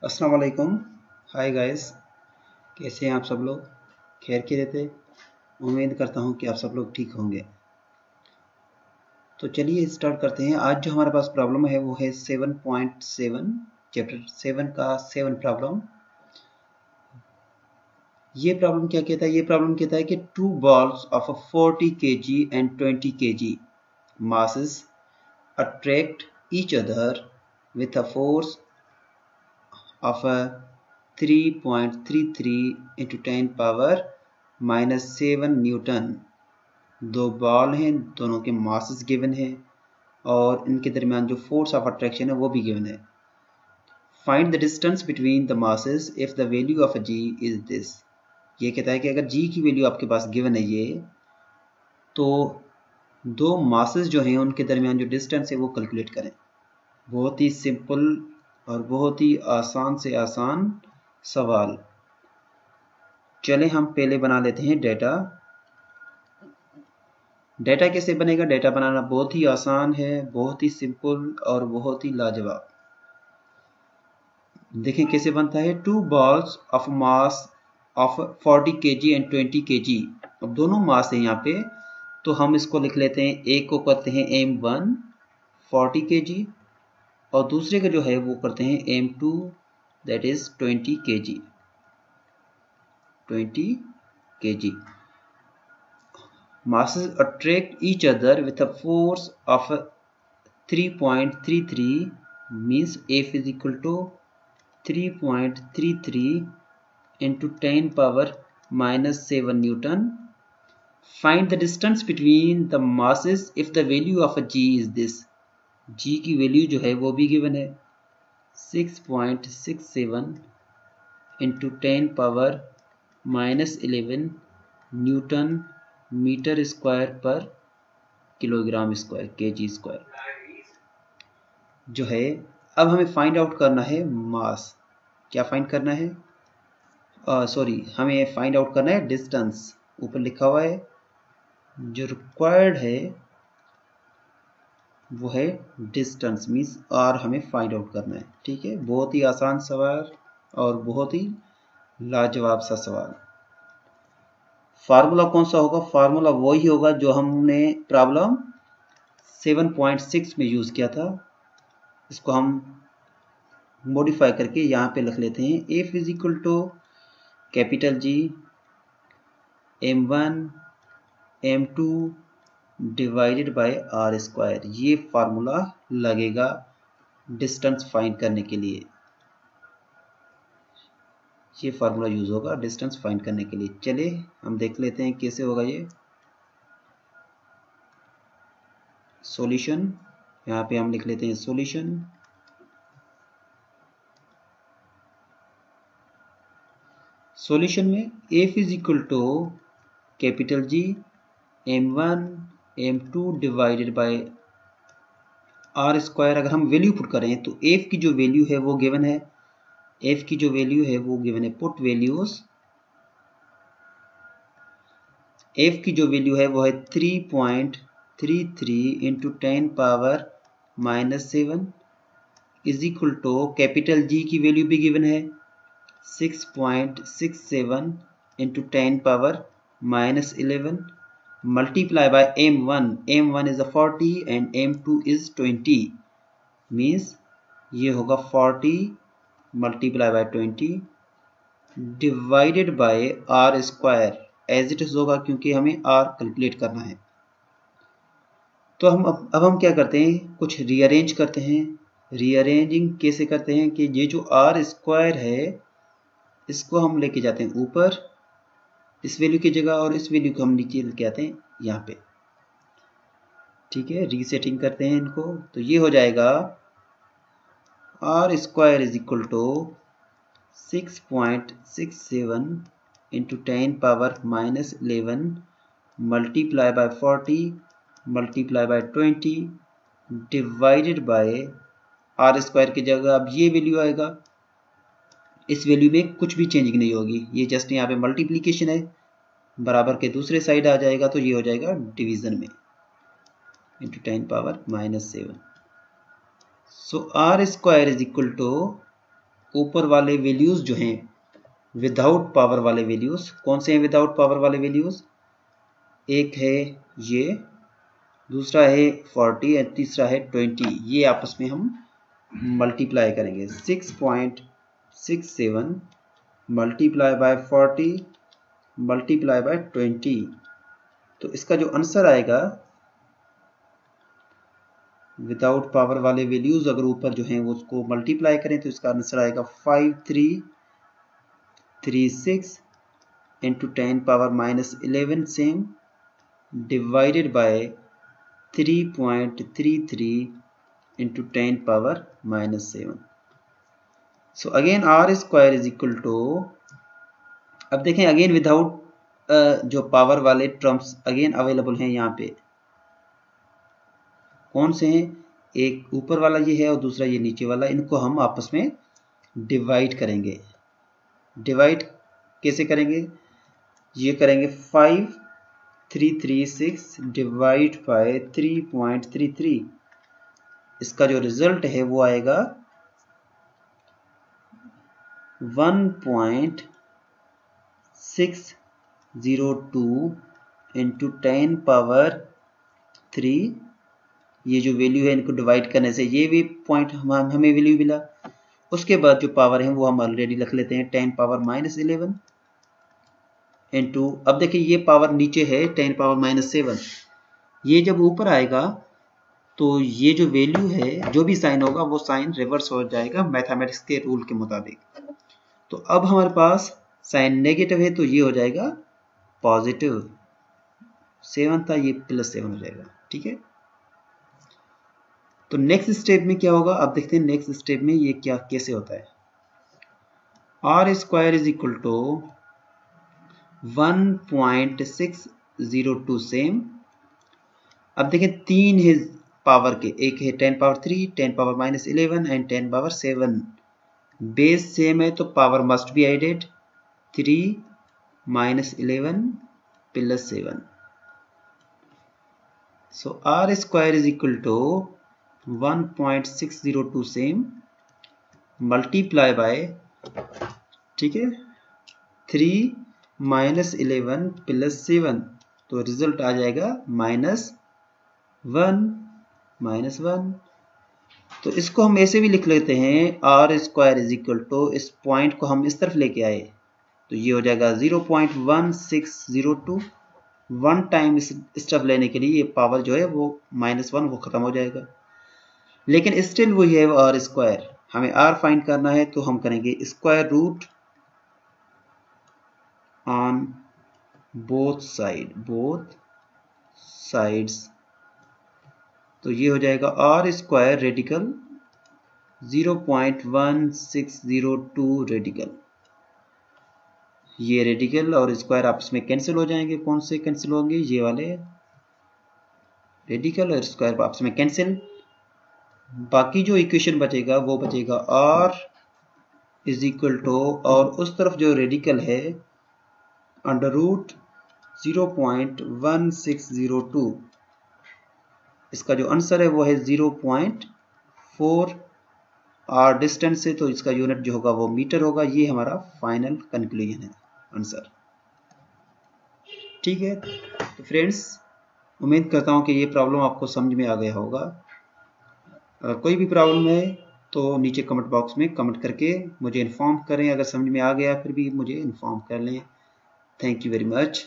अस्सलाम वालेकुम। Hi guys, कैसे हैं आप सब लोग? खैर खैरियत है। उम्मीद करता हूं कि आप सब लोग ठीक होंगे। तो चलिए स्टार्ट करते हैं। आज जो हमारे पास प्रॉब्लम है वो है 7.7 चैप्टर 7 का 7 प्रॉब्लम। ये प्रॉब्लम क्या कहता है? ये प्रॉब्लम कहता है कि two balls of 40 kg and 20 kg masses attract each other with a force of a 3.33 into 10 power -7 Newton. दो बॉल हैं, दोनों के मासेस गिवन है और इनके दरमियान जो फोर्स ऑफ अट्रैक्शन है वो भी गिवन है। Find the distance between the masses if the value of G is this. ये कहता है कि अगर जी की वैल्यू आपके पास गिवन है ये, तो दो मासेस जो हैं उनके दरमियान जो डिस्टेंस है वो कैलकुलेट करें। बहुत ही सिंपल और बहुत ही आसान से आसान सवाल। चले हम पहले बना लेते हैं डाटा। डाटा कैसे बनेगा? डाटा बनाना बहुत ही आसान है, बहुत ही सिंपल और बहुत ही लाजवाब। देखें कैसे बनता है। Two balls of mass of 40 kg and 20 kg। अब दोनों मास है यहाँ पे, तो हम इसको लिख लेते हैं। एक को करते हैं M1 40 kg और दूसरे का जो है वो करते हैं M2 that is 20 kg। 20 kg masses attract each other with a force of 3.33 means F is equal to 3.33 into 10 power -7 Newton. Find the distance between the masses if the value of a G is this. G की value जो है वो भी given है 6.67 into 10 power -11 newton metre square पर kilogram square KG square जो है। अब हमें फाइंड आउट करना है मास। क्या फाइंड करना है? हमें फाइंड आउट करना है डिस्टेंस। ऊपर लिखा हुआ है जो रिक्वायर्ड है वो है डिस्टेंस मीन्स आर हमें फाइंड आउट करना है। ठीक है, बहुत ही आसान सवाल और बहुत ही लाजवाब सा सवाल। फार्मूला कौन सा होगा? फार्मूला वही होगा जो हमने प्रॉब्लम 7.6 में यूज किया था। इसको हम मॉडिफाई करके यहाँ पे लिख लेते हैं। F is equal to capital G M1 M2 divided by R square. ये फार्मूला लगेगा डिस्टेंस फाइंड करने के लिए। ये फार्मूला यूज होगा डिस्टेंस फाइंड करने के लिए। चलिए हम देख लेते हैं कैसे होगा ये सॉल्यूशन। यहाँ पे हम लिख लेते हैं सॉल्यूशन। सॉल्यूशन में F is equal to capital G M1 M2 divided by R square. अगर हम वैल्यू पुट करें तो F की जो वैल्यू है वो गिवन है। F की जो वैल्यू है वो गिवन है। Put values. F की जो वैल्यू है वो है 3.33 into 10 power -7 is equal to capital G की वैल्यू भी गिवन है 6.67 into 10 power -11 multiply by M1. M1 is a 40 and M2 is 20 means ये होगा 40 multiply by 20 divided by R square as it is होगा क्योंकि हमें R कैलकुलेट करना है। तो अब हम क्या करते हैं, कुछ रीअरेंज करते हैं। रीअरेंजिंग कैसे करते हैं कि ये जो R स्क्वायर है इसको हम लेके जाते हैं ऊपर इस वैल्यू की जगह और इस वैल्यू को हम नीचे लेके आते हैं यहाँ पे। ठीक है, रीसेटिंग करते हैं इनको। तो ये हो जाएगा R square is equal to 6.67 into 10 power -11 multiply by 40 multiply by 20 divided by R square की जगह अब ये वैल्यू आएगा। इस वैल्यू में कुछ भी चेंजिंग नहीं होगी, ये जस्ट यहाँ पे मल्टीप्लीकेशन है। बराबर के दूसरे साइड आ जाएगा तो ये हो जाएगा डिवीजन में into 10 power -7। So R square is equal to ऊपर वाले वैल्यूज जो हैं विदाउट पावर वाले वैल्यूज, कौन से हैं विदाउट पावर वाले वैल्यूज? एक है ये, दूसरा है 40 और तीसरा है 20। ये आपस में हम मल्टीप्लाई करेंगे। 6.67 मल्टीप्लाई बाय 40 मल्टीप्लाई बाय 20। तो इसका जो आंसर आएगा विदाउट पावर वाले वैल्यूज अगर ऊपर जो हैं वो उसको मल्टीप्लाई करें तो इसका आंसर आएगा 5336 into 10⁻11 same divided by 3.33 into 10⁻7। So again R square is equal to, अब देखें अगेन विदाउट जो पावर वाले टर्म्स अगेन अवेलेबल हैं यहाँ पे, कौन से हैं? एक ऊपर वाला ये है और दूसरा ये नीचे वाला। इनको हम आपस में डिवाइड करेंगे। डिवाइड कैसे करेंगे? ये करेंगे 5336 डिवाइड बाय 3.33। इसका जो रिजल्ट है वो आएगा 1.602 इंटू 10⁻3। ये जो वैल्यू है इनको डिवाइड करने से ये भी पॉइंट हमें वैल्यू मिला। उसके बाद जो पावर है वो हम ऑलरेडी रख लेते हैं 10⁻11 इंटू, अब देखिए ये पावर नीचे है 10⁻7। ये जब ऊपर आएगा तो ये जो वैल्यू है जो भी साइन होगा वो साइन रिवर्स हो जाएगा मैथमेटिक्स के रूल के मुताबिक। तो अब हमारे पास साइन नेगेटिव है तो ये हो जाएगा पॉजिटिव। 7 था, ये +7 हो जाएगा। ठीक है, तो नेक्स्ट स्टेप में क्या होगा? अब देखते हैं नेक्स्ट स्टेप में ये क्या कैसे होता है। R square is equal to 1.602 same. अब देखें तीन है पावर के, एक है 10⁻3 10⁻11 एंड 10⁻7। बेस सेम है तो power must be added 3 -11 +7। So R square is equal to 1.602 same multiply by, ठीक है, 3 -11 +7। तो रिजल्ट आ जाएगा -1। तो इसको हम ऐसे भी लिख लेते हैं, R square is equal to, इस पॉइंट को हम इस तरफ लेके आए तो ये हो जाएगा 0.1602। 1 टाइम इस स्टेप लेने के लिए ये पावर जो है वो -1 वो खत्म हो जाएगा। लेकिन स्टिल वही है आर स्क्वायर। हमें आर फाइंड करना है तो हम करेंगे square root on both sides. तो ये हो जाएगा आर स्क्वायर रेडिकल 0.1602 रेडिकल। ये रेडिकल और स्क्वायर आपस में कैंसिल हो जाएंगे। कौन से कैंसिल होंगे? ये वाले रेडिकल और स्क्वायर आपस में कैंसिल। बाकी जो इक्वेशन बचेगा वो बचेगा आर इज इक्वल टू, और उस तरफ जो रेडिकल है अंडर रूट 0.1602। इसका जो आंसर है वो है 0.4। आर डिस्टेंस से तो इसका यूनिट जो होगा वो मीटर होगा। ये हमारा फाइनल कंक्लूजन है, आंसर। ठीक है, तो फ्रेंड्स उम्मीद करता हूँ कि ये प्रॉब्लम आपको समझ में आ गया होगा। अगर कोई भी प्रॉब्लम है तो नीचे कमेंट बॉक्स में कमेंट करके मुझे इन्फॉर्म करें। अगर समझ में आ गया फिर भी मुझे इन्फॉर्म कर लें। Thank you very much.